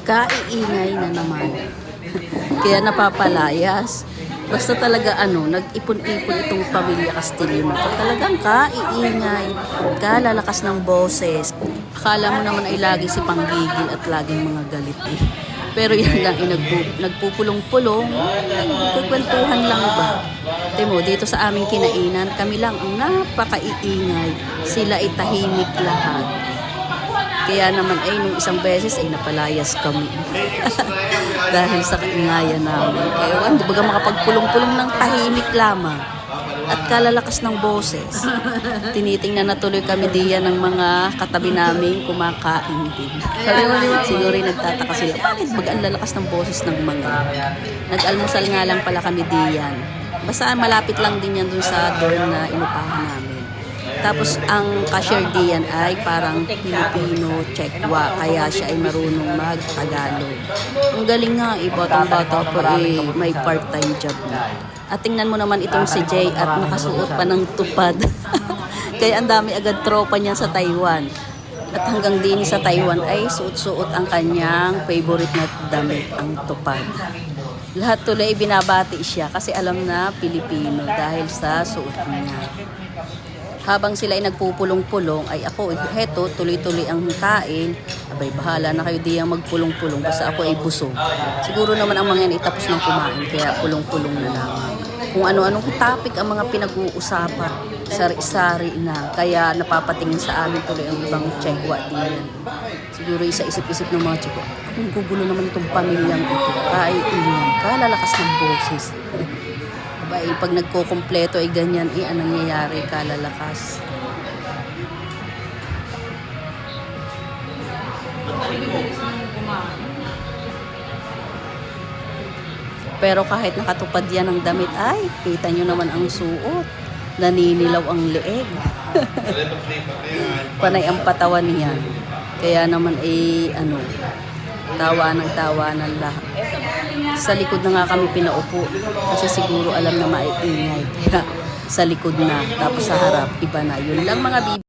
Kaiingay na naman. Kaya napapalayas. Basta talaga nag-ipon-ipon itong pamilya Castillo na to. Talagang kaiingay, kalalakas ng boses. Akala mo naman ay lagi si panggigil at laging mga galit eh. Pero yan lang nagpupulong-pulong, nagkukwentuhan lang ba? Temo, dito sa aming kinainan, kami lang ang napakaiingay. Sila ay tahimik lahat. Kaya naman nung isang beses ay napalayas kami. Dahil sa kaingayan namin. Kaya di ba makapagpulong-pulong ng tahimik lamang at kalalakas ng boses. Tinitingnan na tuloy kami diyan ng mga katabi namin kumakain din. Siguro nagtataka sila, bakit ang lalakas ng boses ng mga? Nag-almusal nga lang pala kami diyan. Basta malapit lang din yan dun sa dorm na inupahan namin. Tapos ang cashier diyan ay parang Filipino Chekwa, kaya siya ay marunong mag-Tagalog. Ang galing nga, batang-bata pa may part-time job na. At tingnan mo naman itong si Jay at nakasuot pa ng tupad. Kaya ang dami agad tropa niya sa Taiwan. At hanggang din sa Taiwan ay suot-suot ang kanyang favorite na damit, ang tupad. Lahat tuloy binabati siya kasi alam na Pilipino dahil sa suot niya. Habang sila ay nagpupulong-pulong, ay ako, heto, tuloy-tuloy ang kain. Abay, bahala na kayo diyang magpulong-pulong basta ako ay busog. Siguro naman ang mga yan itapos ng kumain, kaya pulong-pulong na lamang. Kung ano-anong topic ang mga pinag-uusapan, sari-sari na. Kaya napapatingin sa amin tuloy ang ibang Chekwa din. Siguro isa-isip-isip ng mga Chekwa, kung gugulo naman itong pamilyang ito, kaiingay, kalalakas ng boses. Pag nagkukumpleto ay ganyan anong nangyayari, kalalakas. Pero kahit nakatupad yan ng damit, ay kita nyo naman ang suot, naninilaw ang leeg. Panay ang patawan niya. Kaya naman tawa ng lahat. Sa likod na nga kami pinaupo kasi siguro alam na maiingay. Kaya sa likod na, tapos sa harap iba na. Yun lang mga bibi.